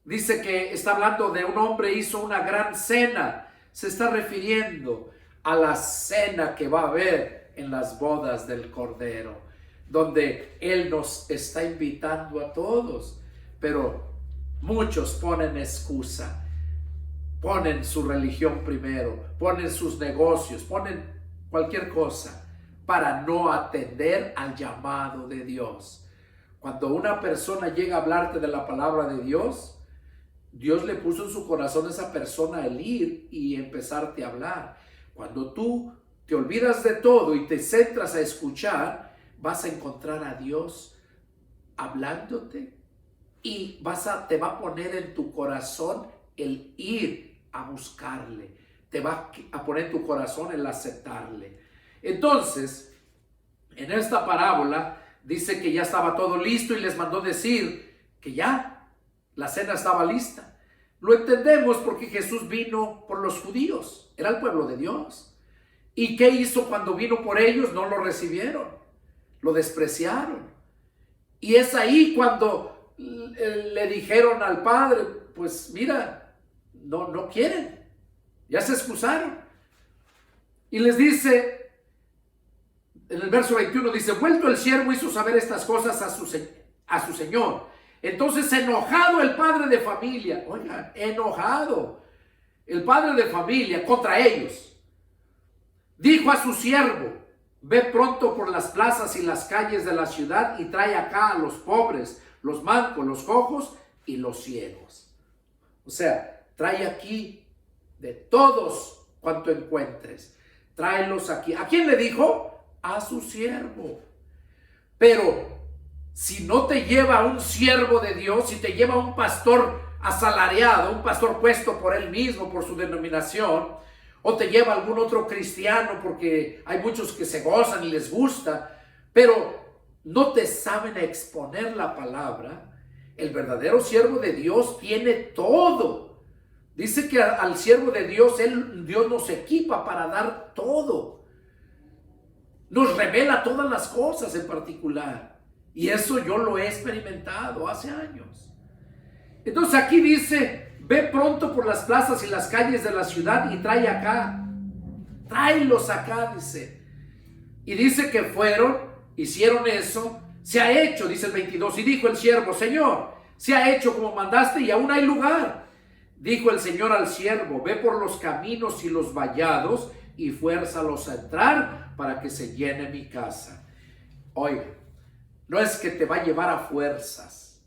dice que está hablando de un hombre hizo una gran cena. Se está refiriendo a la cena que va a haber en las bodas del Cordero, donde Él nos está invitando a todos, pero muchos ponen excusa, ponen su religión primero, ponen sus negocios, ponen cualquier cosa para no atender al llamado de Dios. Cuando una persona llega a hablarte de la palabra de Dios, Dios le puso en su corazón a esa persona el ir y empezarte a hablar. Cuando tú te olvidas de todo y te centras a escuchar, vas a encontrar a Dios hablándote y te va a poner en tu corazón el ir a buscarle. Te va a poner en tu corazón el aceptarle. Entonces, en esta parábola dice que ya estaba todo listo y les mandó decir que ya la cena estaba lista. Lo entendemos porque Jesús vino por los judíos, era el pueblo de Dios. ¿Y qué hizo cuando vino por ellos? No lo recibieron, lo despreciaron. Y es ahí cuando le dijeron al Padre, pues mira, no quieren, ya se excusaron. Y les dice, en el verso 21 dice, vuelto el siervo hizo saber estas cosas a su señor. Entonces enojado el padre de familia, oigan, enojado el padre de familia contra ellos, dijo a su siervo, ve pronto por las plazas y las calles de la ciudad y trae acá a los pobres, los mancos, los cojos y los ciegos. O sea, trae aquí de todos cuanto encuentres, tráelos aquí. ¿A quién le dijo? A su siervo. Pero si no te lleva un siervo de Dios, si te lleva un pastor asalariado, un pastor puesto por él mismo, por su denominación, o te lleva algún otro cristiano, porque hay muchos que se gozan y les gusta, pero no te saben exponer la palabra. El verdadero siervo de Dios tiene todo. Dice que al siervo de Dios, Dios nos equipa para dar todo. Nos revela todas las cosas en particular. Y eso yo lo he experimentado hace años. Entonces aquí dice, ve pronto por las plazas y las calles de la ciudad y trae acá. Tráelos acá, dice. Y dice que fueron, hicieron eso. Se ha hecho, dice el 22. Y dijo el siervo, Señor, se ha hecho como mandaste y aún hay lugar. Dijo el Señor al siervo, ve por los caminos y los vallados y fuérzalos a entrar para que se llene mi casa. Oiga, no es que te va a llevar a fuerzas,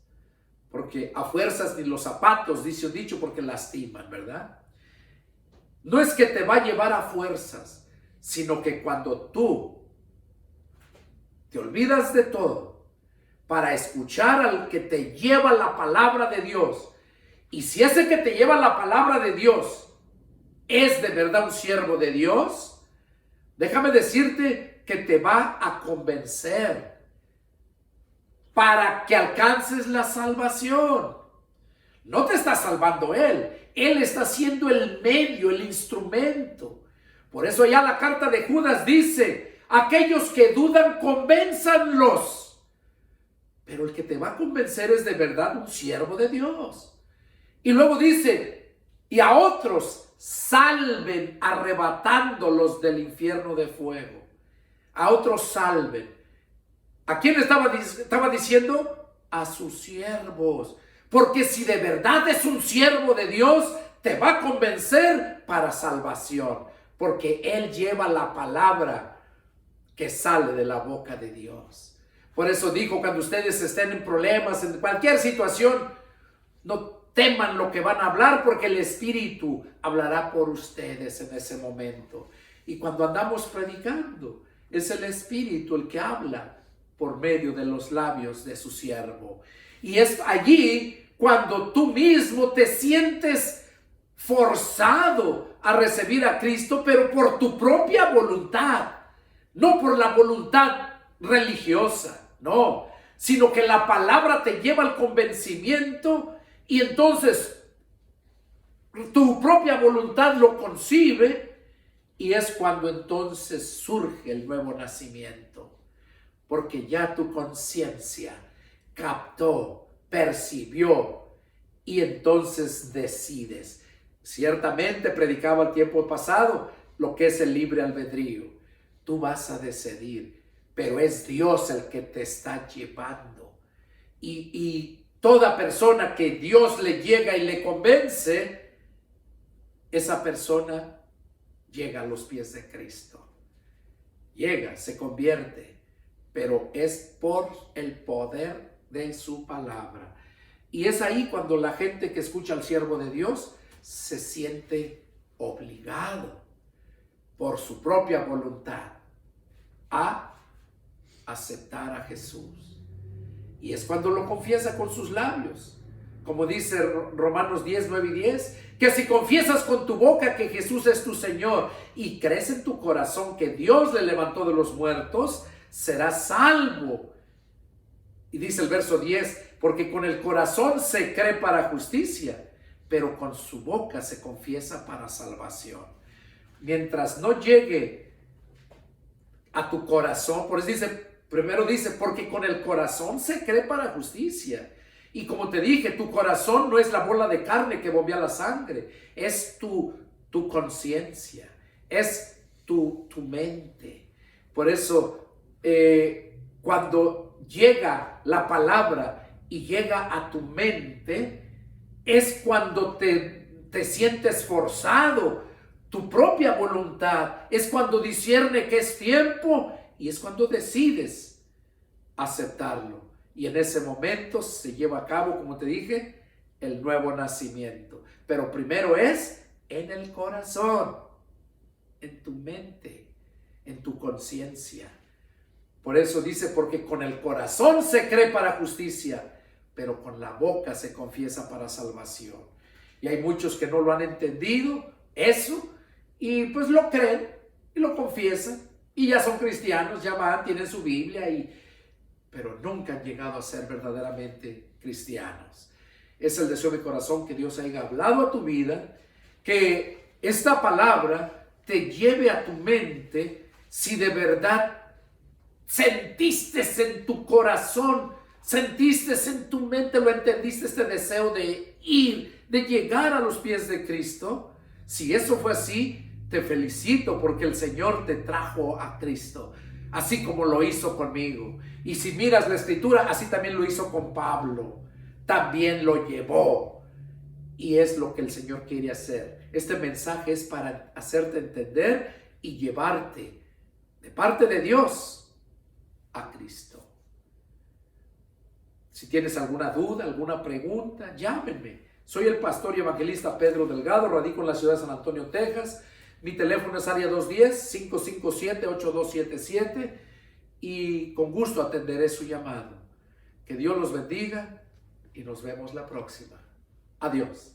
porque a fuerzas ni los zapatos, dice un dicho, porque lastiman, ¿verdad? No es que te va a llevar a fuerzas, sino que cuando tú te olvidas de todo para escuchar al que te lleva la palabra de Dios, y si ese que te lleva la palabra de Dios es de verdad un siervo de Dios, déjame decirte que te va a convencer para que alcances la salvación. No te está salvando Él está siendo el medio, el instrumento. Por eso ya la carta de Judas dice, aquellos que dudan, convénzanlos. Pero el que te va a convencer es de verdad un siervo de Dios. Y luego dice, y a otros salven arrebatándolos del infierno de fuego. A otros salven. ¿A quién estaba diciendo? A sus siervos. Porque si de verdad es un siervo de Dios, te va a convencer para salvación. Porque Él lleva la palabra que sale de la boca de Dios. Por eso dijo, cuando ustedes estén en problemas, en cualquier situación, no teman lo que van a hablar, porque el Espíritu hablará por ustedes en ese momento. Y cuando andamos predicando, es el Espíritu el que habla por medio de los labios de su siervo. Y es allí cuando tú mismo te sientes forzado a recibir a Cristo, pero por tu propia voluntad, no por la voluntad religiosa, no, sino que la palabra te lleva al convencimiento. Y entonces tu propia voluntad lo concibe, y es cuando entonces surge el nuevo nacimiento, porque ya tu conciencia captó, percibió, y entonces decides. Ciertamente predicaba el tiempo pasado lo que es el libre albedrío. Tú vas a decidir, pero es Dios el que te está llevando. Y toda persona que Dios le llega y le convence, esa persona llega a los pies de Cristo. Llega, se convierte, pero es por el poder de su palabra. Y es ahí cuando la gente que escucha al siervo de Dios se siente obligado por su propia voluntad a aceptar a Jesús. Y es cuando lo confiesa con sus labios. Como dice Romanos 10, 9 y 10, que si confiesas con tu boca que Jesús es tu Señor y crees en tu corazón que Dios le levantó de los muertos, serás salvo. Y dice el verso 10, porque con el corazón se cree para justicia, pero con su boca se confiesa para salvación. Mientras no llegue a tu corazón, por eso dice, primero dice, porque con el corazón se cree para justicia. Y como te dije, tu corazón no es la bola de carne que bombea la sangre, es tu conciencia, es tu mente. Por eso, cuando llega la palabra y llega a tu mente, es cuando te sientes forzado. Tu propia voluntad es cuando discierne que es tiempo, y es cuando decides aceptarlo. Y en ese momento se lleva a cabo, como te dije, el nuevo nacimiento. Pero primero es en el corazón, en tu mente, en tu conciencia. Por eso dice, porque con el corazón se cree para justicia, pero con la boca se confiesa para salvación. Y hay muchos que no lo han entendido, eso, y pues lo creen y lo confiesan, y ya son cristianos, ya van, tienen su Biblia, pero nunca han llegado a ser verdaderamente cristianos. Es el deseo de mi corazón que Dios haya hablado a tu vida, que esta palabra te lleve a tu mente si de verdad sentiste en tu corazón, sentiste en tu mente, lo entendiste, este deseo de ir, de llegar a los pies de Cristo. Si eso fue así, te felicito porque el Señor te trajo a Cristo, así como lo hizo conmigo. Y si miras la Escritura, así también lo hizo con Pablo, también lo llevó. Y es lo que el Señor quiere hacer. Este mensaje es para hacerte entender y llevarte de parte de Dios a Cristo. Si tienes alguna duda, alguna pregunta, llámenme. Soy el pastor y evangelista Pedro Delgado, radico en la ciudad de San Antonio, Texas. Mi teléfono es área 210-557-8277 y con gusto atenderé su llamado. Que Dios los bendiga y nos vemos la próxima. Adiós.